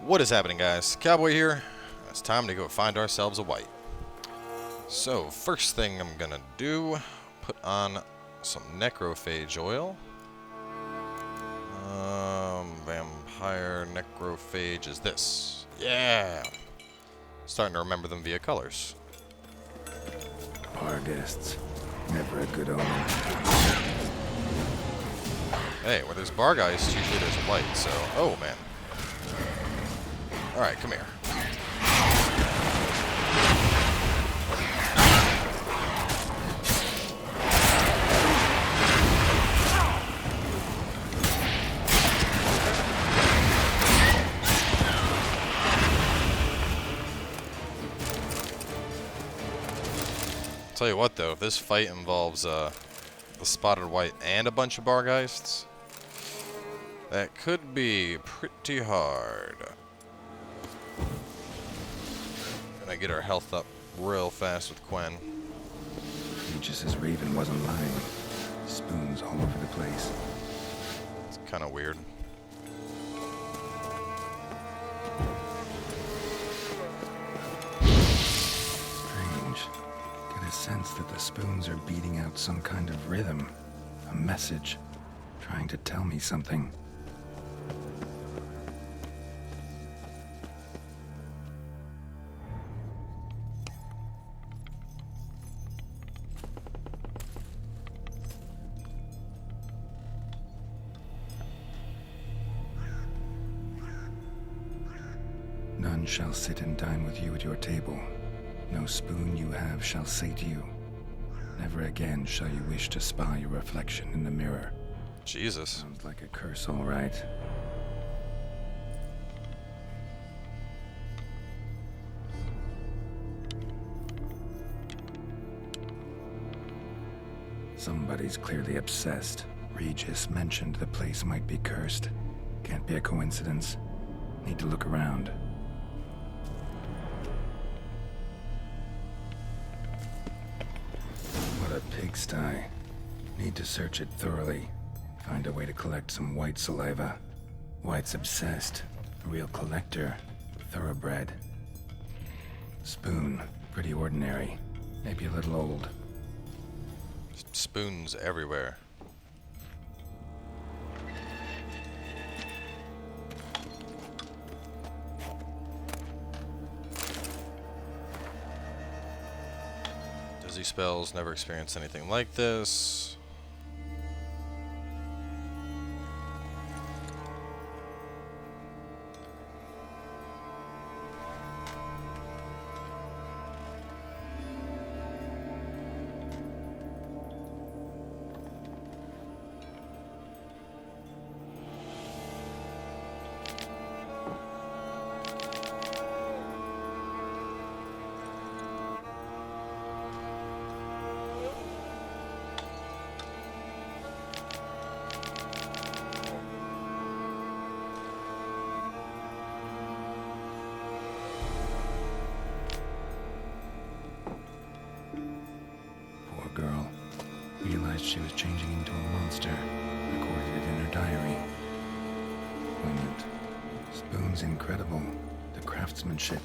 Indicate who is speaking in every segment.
Speaker 1: What is happening, guys? Cowboy here. It's time to go find ourselves a Wight. So, first thing I'm gonna do, put on some necrophage oil. Vampire necrophage is this. Yeah! Starting to remember them via colors.
Speaker 2: Our guests. Never a good omen.
Speaker 1: Hey, where there's Bargeist, usually there's a Wight, so... Oh, man. Alright, come here. Tell you what, though, if this fight involves the spotted Wight and a bunch of Bargeists, that could be pretty hard. Gonna get our health up real fast with Quen.
Speaker 2: Regis' Raven wasn't lying. Spoons all over the place.
Speaker 1: It's kind of weird.
Speaker 2: Strange. Get a sense that the spoons are beating out some kind of rhythm. A message. Trying to tell me something. None shall sit and dine with you at your table. No spoon you have shall say to you. Never again shall you wish to spy your reflection in the mirror.
Speaker 1: Jesus.
Speaker 2: Sounds like a curse, all right. Somebody's clearly obsessed. Regis mentioned the place might be cursed. Can't be a coincidence. Need to look around. What a pigsty. Need to search it thoroughly. Find a way to collect some Wight saliva. Wight's obsessed. A real collector. Thoroughbred. Spoon. Pretty ordinary. Maybe a little old.
Speaker 1: Spoons everywhere. Dizzy spells, never experienced anything like this.
Speaker 2: Girl realized she was changing into a monster, recorded it in her diary. Poignant. Spoon's incredible. The craftsmanship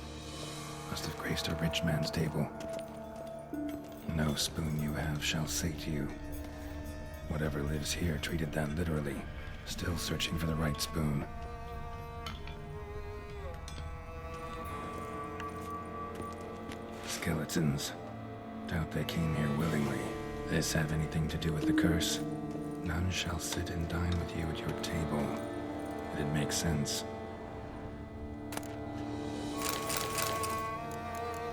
Speaker 2: must have graced a rich man's table. No spoon you have shall say to you. Whatever lives here treated that literally. Still searching for the right spoon. Skeletons. Doubt they came here willingly. This have anything to do with the curse? None shall sit and dine with you at your table. It'd make sense.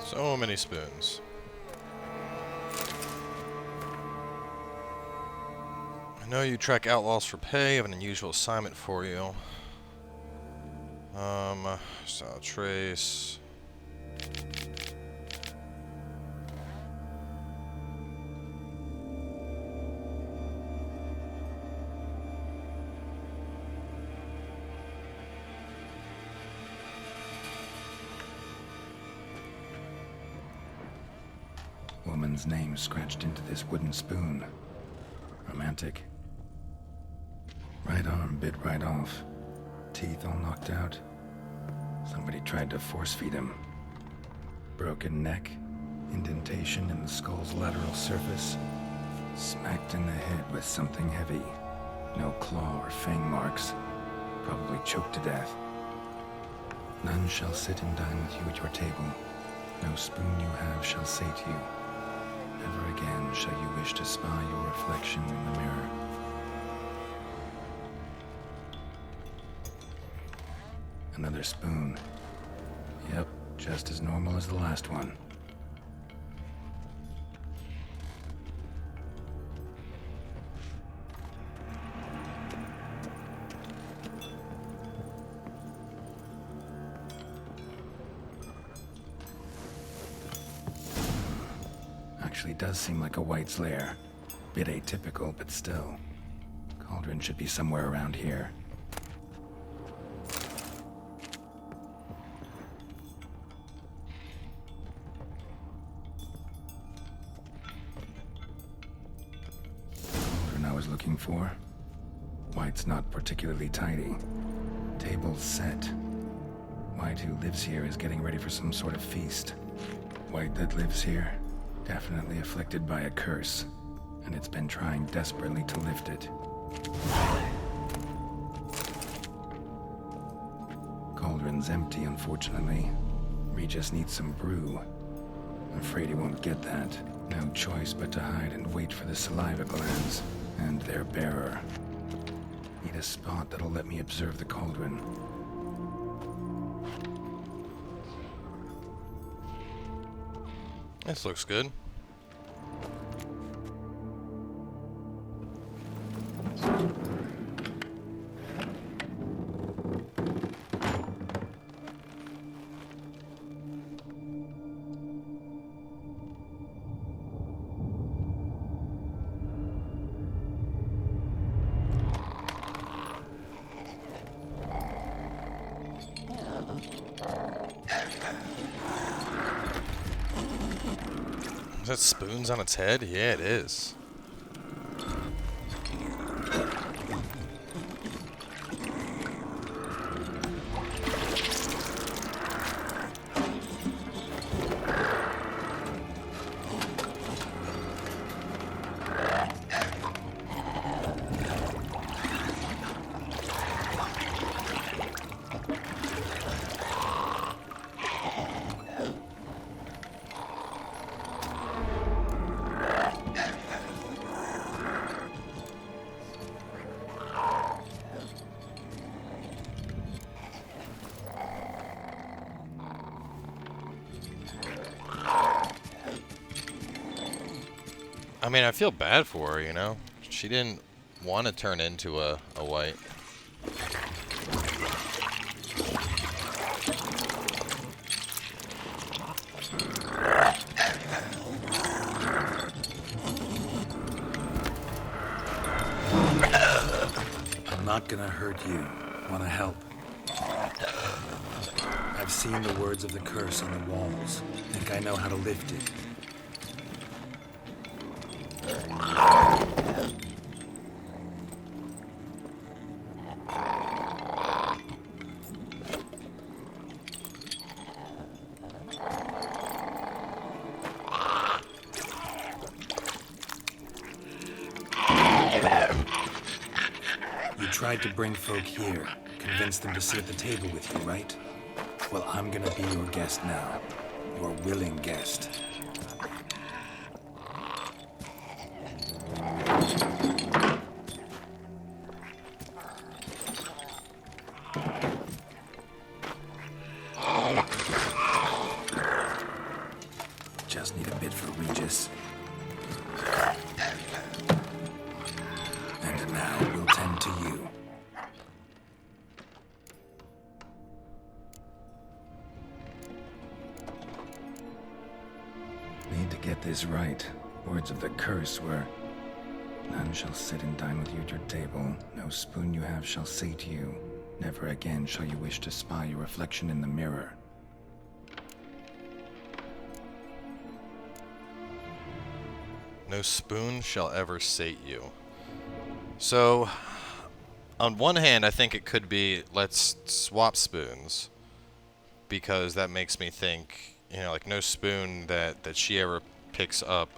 Speaker 1: So many spoons. I know you track outlaws for pay. I have an unusual assignment for you. So trace.
Speaker 2: Woman's name scratched into this wooden spoon. Romantic. Right arm bit right off. Teeth all knocked out. Somebody tried to force feed him. Broken neck, indentation in the skull's lateral surface, smacked in the head with something heavy. No claw or fang marks. Probably choked to death. None shall sit and dine with you at your table. No spoon you have shall sate you. Never again shall you wish to spy your reflection in the mirror. Another spoon. Yep, just as normal as the last one. Actually does seem like a Wight's lair. Bit atypical, but still. Cauldron should be somewhere around here. Cauldron I was looking for. Wight's not particularly tidy. Table's set. Wight, who lives here, is getting ready for some sort of feast. Wight that lives here, definitely afflicted by a curse, and it's been trying desperately to lift it. Cauldron's empty, unfortunately. Regis needs some brew. I'm afraid he won't get that. No choice but to hide and wait for the saliva glands and their bearer. Need a spot that'll let me observe the cauldron.
Speaker 1: This looks good. Is that spoons on its head? Yeah, it is. I mean, I feel bad for her, you know? She didn't want to turn into a Wight.
Speaker 3: I'm not gonna hurt you. Wanna help? I've seen the words of the curse on the walls. Think I know how to lift it. You tried to bring folk here, convince them to sit at the table with you, right? Well, I'm gonna be your guest now. Your willing guest. Just need a bit for Regis. And now we'll tend to you.
Speaker 2: Need to get this right. Words of the curse were, none shall sit and dine with you at your table. No spoon you have shall sate you. Never again shall you wish to spy your reflection in the mirror.
Speaker 1: No spoon shall ever sate you. So, on one hand, I think it could be, let's swap spoons. because that makes me think, you know, like no spoon that she ever picks up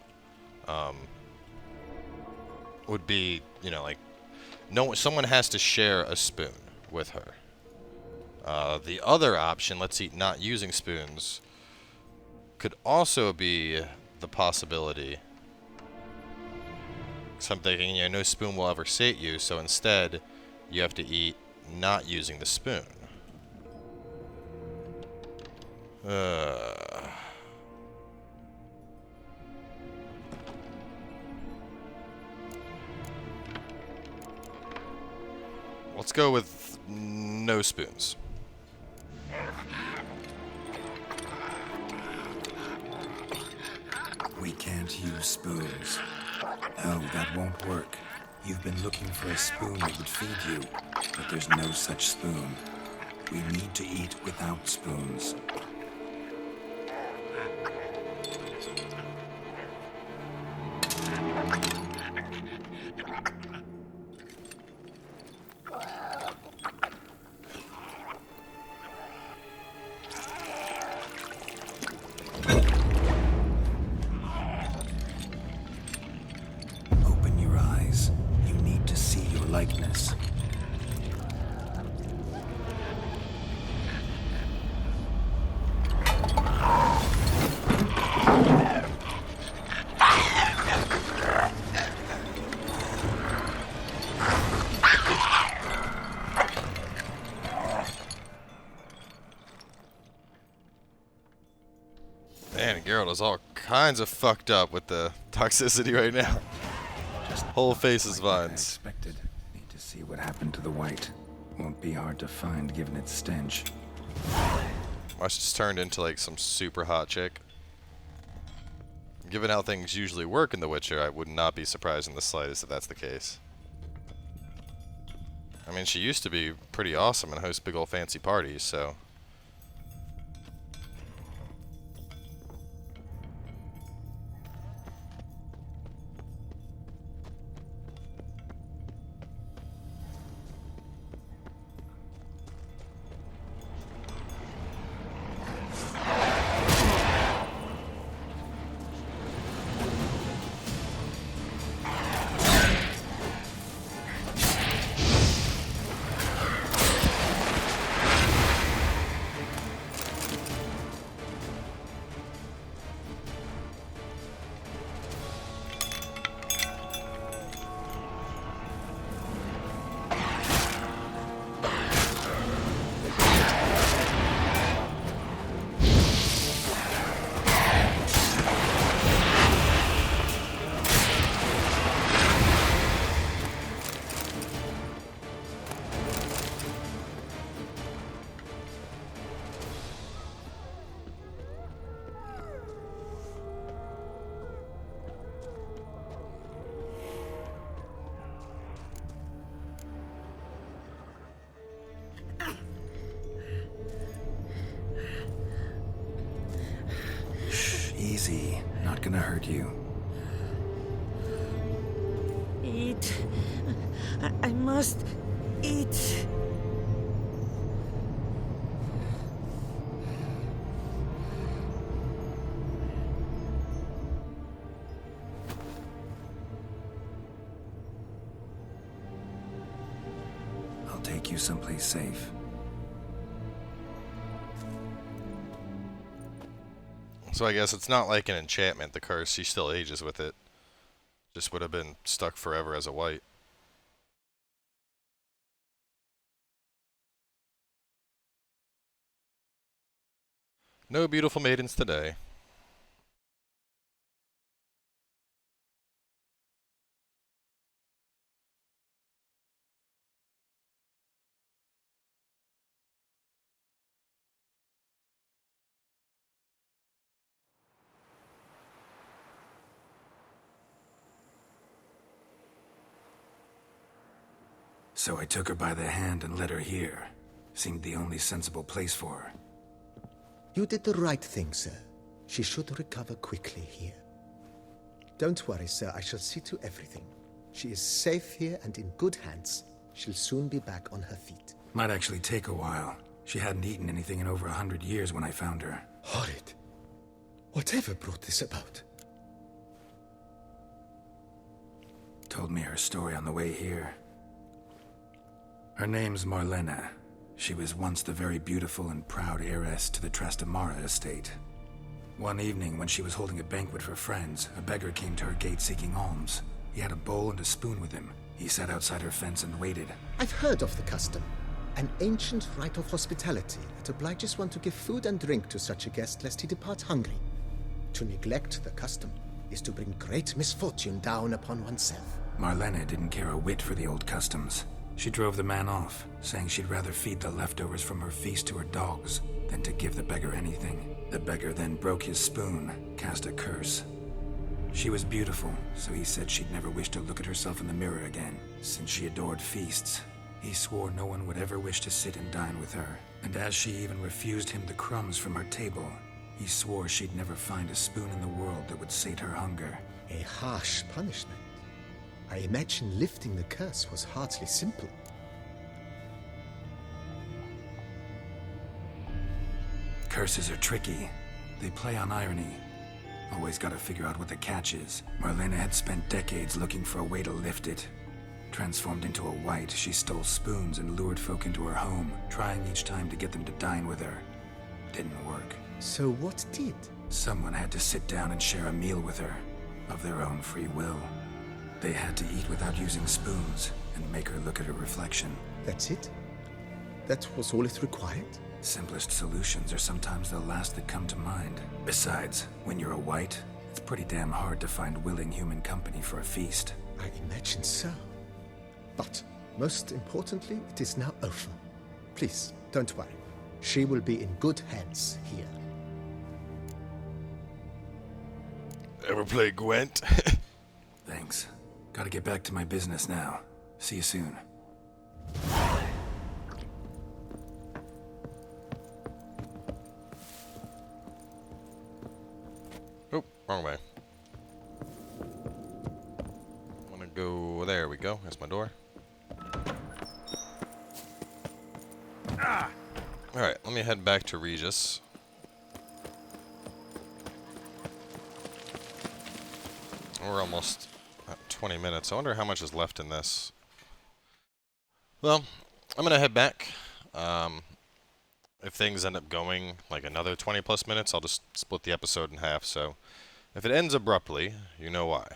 Speaker 1: would be, you know, like someone has to share a spoon with her. The other option, let's see, not using spoons, could also be the possibility. So I'm thinking, you know, no spoon will ever sate you, so instead you have to eat not using the spoon. Let's go with no spoons.
Speaker 3: We can't use spoons. No, that won't work. You've been looking for a spoon that would feed you, but there's no such spoon. We need to eat without spoons. Open your eyes. You need to see your likeness.
Speaker 1: Man, Geralt is all kinds of fucked up with the toxicity right now. Whole face is
Speaker 2: Like I
Speaker 1: vines.
Speaker 2: expected. Need to see what happened to the Wight. Won't be hard to find given its stench.
Speaker 1: Watch, just turned into like some super hot chick. Given how things usually work in The Witcher, I would not be surprised in the slightest if that's the case. I mean, she used to be pretty awesome and host big old fancy parties, so...
Speaker 3: Easy. Not gonna hurt you.
Speaker 4: Eat. I must eat.
Speaker 3: I'll take you someplace safe.
Speaker 1: So I guess it's not like an enchantment, the curse. She still ages with it. Just would have been stuck forever as a wight. No beautiful maidens today.
Speaker 3: So I took her by the hand and led her here. Seemed the only sensible place for her.
Speaker 5: You did the right thing, sir. She should recover quickly here. Don't worry, sir. I shall see to everything. She is safe here and in good hands. She'll soon be back on her feet.
Speaker 3: Might actually take a while. She hadn't eaten anything in over 100 years when I found her.
Speaker 5: Horrid. Whatever brought this about?
Speaker 3: Told me her story on the way here. Her name's Marlena. She was once the very beautiful and proud heiress to the Trastamara estate. One evening, when she was holding a banquet for friends, a beggar came to her gate seeking alms. He had a bowl and a spoon with him. He sat outside her fence and waited.
Speaker 5: I've heard of the custom. An ancient rite of hospitality that obliges one to give food and drink to such a guest lest he depart hungry. To neglect the custom is to bring great misfortune down upon oneself.
Speaker 3: Marlena didn't care a whit for the old customs. She drove the man off, saying she'd rather feed the leftovers from her feast to her dogs than to give the beggar anything. The beggar then broke his spoon, cast a curse. She was beautiful, so he said she'd never wish to look at herself in the mirror again. Since she adored feasts, he swore no one would ever wish to sit and dine with her. And as she even refused him the crumbs from her table, he swore she'd never find a spoon in the world that would sate her hunger.
Speaker 5: A harsh punishment. I imagine lifting the curse was hardly simple.
Speaker 3: Curses are tricky. They play on irony. Always gotta figure out what the catch is. Marlena had spent decades looking for a way to lift it. Transformed into a wight, she stole spoons and lured folk into her home, trying each time to get them to dine with her. Didn't work.
Speaker 5: So what did?
Speaker 3: Someone had to sit down and share a meal with her, of their own free will. They had to eat without using spoons, and make her look at her reflection.
Speaker 5: That's it? That was all it required?
Speaker 3: Simplest solutions are sometimes the last that come to mind. Besides, when you're a wight, it's pretty damn hard to find willing human company for a feast.
Speaker 5: I imagine so. But, most importantly, it is now over. Please, don't worry. She will be in good hands here.
Speaker 1: Ever play Gwent?
Speaker 3: Thanks. Gotta get back to my business now. See you soon.
Speaker 1: Oh, wrong way. I'm gonna go... There we go. That's my door. Alright, let me head back to Regis. We're almost at 20 minutes. I wonder how much is left in this. Well, I'm gonna head back. If things end up going like another 20 plus minutes, I'll just split the episode in half. So if it ends abruptly, you know why.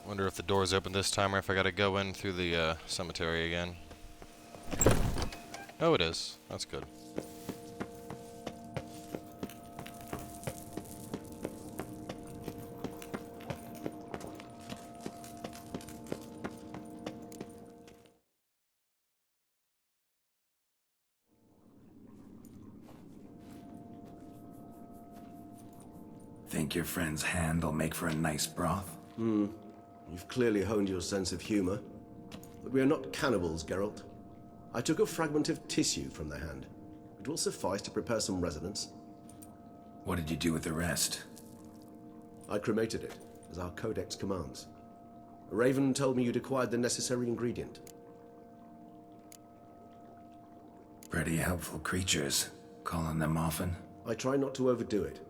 Speaker 1: Wonder if the door's open this time or if I gotta go in through the cemetery again. Oh, it is. That's good.
Speaker 3: Think your friend's hand'll make for a nice broth?
Speaker 6: You've clearly honed your sense of humor. But we are not cannibals, Geralt. I took a fragment of tissue from the hand. It will suffice to prepare some resonance.
Speaker 3: What did you do with the rest?
Speaker 6: I cremated it, as our codex commands. Raven told me you'd acquired the necessary ingredient.
Speaker 3: Pretty helpful creatures. Call on them often?
Speaker 6: I try not to overdo it.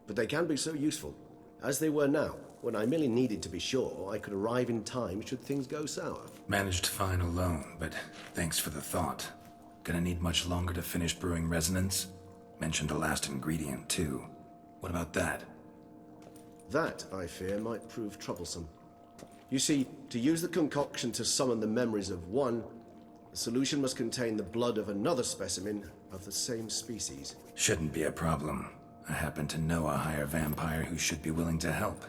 Speaker 6: But they can be so useful, as they were now, when I merely needed to be sure I could arrive in time should things go sour.
Speaker 3: Managed fine alone, but thanks for the thought. Gonna need much longer to finish brewing resonance? Mentioned the last ingredient, too. What about that?
Speaker 6: That, I fear, might prove troublesome. You see, to use the concoction to summon the memories of one, the solution must contain the blood of another specimen of the same species.
Speaker 3: Shouldn't be a problem. I happen to know a higher vampire who should be willing to help.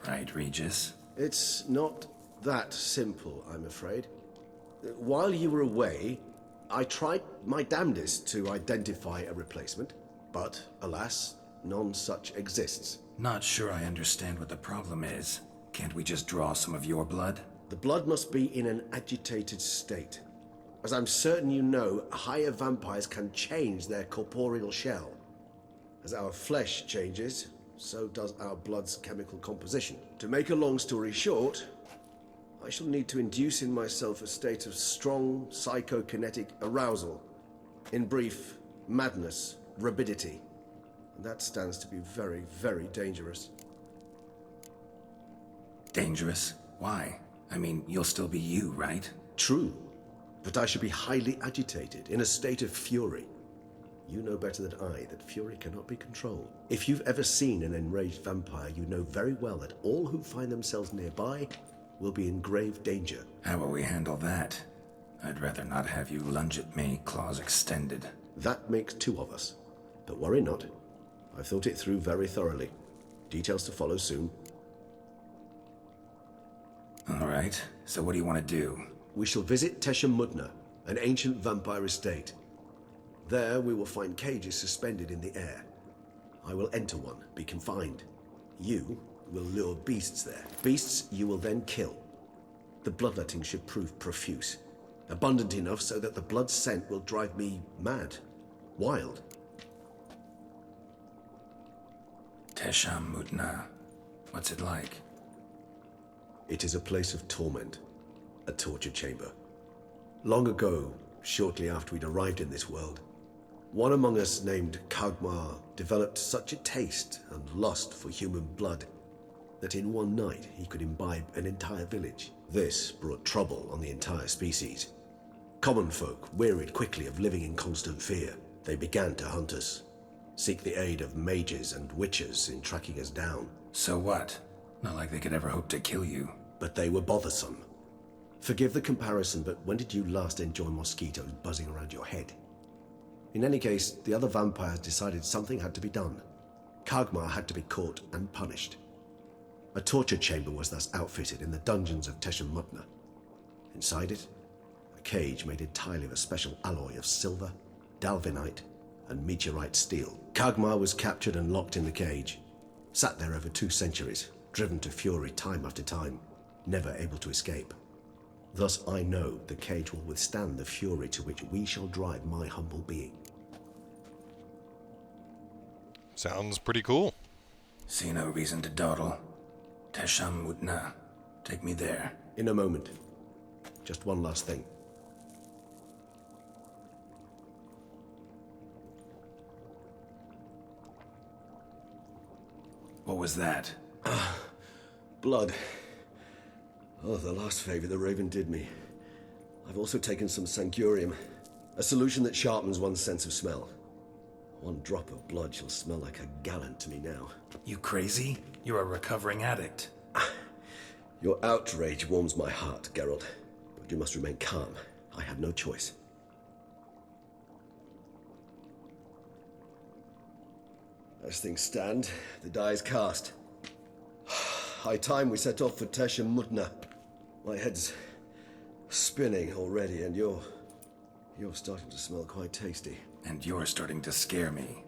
Speaker 3: Right, Regis?
Speaker 6: It's not that simple, I'm afraid. While you were away, I tried my damnedest to identify a replacement, but alas, none such exists.
Speaker 3: Not sure I understand what the problem is. Can't we just draw some of your blood?
Speaker 6: The blood must be in an agitated state. As I'm certain you know, higher vampires can change their corporeal shell. As our flesh changes, so does our blood's chemical composition. To make a long story short, I shall need to induce in myself a state of strong psychokinetic arousal. In brief, madness, rabidity. And that stands to be very, very dangerous.
Speaker 3: Dangerous? Why? I mean, you'll still be you, right?
Speaker 6: True, but I should be highly agitated, in a state of fury. You know better than I that fury cannot be controlled. If you've ever seen an enraged vampire, you know very well that all who find themselves nearby will be in grave danger.
Speaker 3: How will we handle that? I'd rather not have you lunge at me, claws extended.
Speaker 6: That makes two of us. But worry not. I've thought it through very thoroughly. Details to follow soon.
Speaker 3: All right, so what do you want to do?
Speaker 6: We shall visit Teşemmüdnä, an ancient vampire estate. There we will find cages suspended in the air. I will enter one, be confined. You will lure beasts there. Beasts you will then kill. The bloodletting should prove profuse. Abundant enough so that the blood scent will drive me mad. Wild.
Speaker 3: Teşemmüdnä. What's it like?
Speaker 6: It is a place of torment. A torture chamber. Long ago, shortly after we'd arrived in this world, one among us named Kagmar developed such a taste and lust for human blood that in one night he could imbibe an entire village. This brought trouble on the entire species. Common folk wearied quickly of living in constant fear. They began to hunt us, seek the aid of mages and witches in tracking us down.
Speaker 3: So what? Not like they could ever hope to kill you.
Speaker 6: But they were bothersome. Forgive the comparison, but when did you last enjoy mosquitoes buzzing around your head? In any case, the other vampires decided something had to be done. Kagmar had to be caught and punished. A torture chamber was thus outfitted in the dungeons of Teşemmüdnä. Inside it, a cage made entirely of a special alloy of silver, dalvinite, and meteorite steel. Kagmar was captured and locked in the cage, sat there over 2 centuries, driven to fury time after time, never able to escape. Thus I know the cage will withstand the fury to which we shall drive my humble being.
Speaker 1: Sounds pretty cool.
Speaker 3: See no reason to dawdle. Teşemmüdnä. Take me there.
Speaker 6: In a moment. Just one last thing.
Speaker 3: What was that?
Speaker 6: Blood. Oh, the last favor the Raven did me. I've also taken some Sancurium, a solution that sharpens one's sense of smell. One drop of blood shall smell like a gallon to me now.
Speaker 3: You crazy? You're a recovering addict.
Speaker 6: Your outrage warms my heart, Geralt. But you must remain calm. I have no choice. As things stand, the die is cast. High time we set off for Teşemmüdnä. My head's spinning already, and you're starting to smell quite tasty.
Speaker 3: And you're starting to scare me.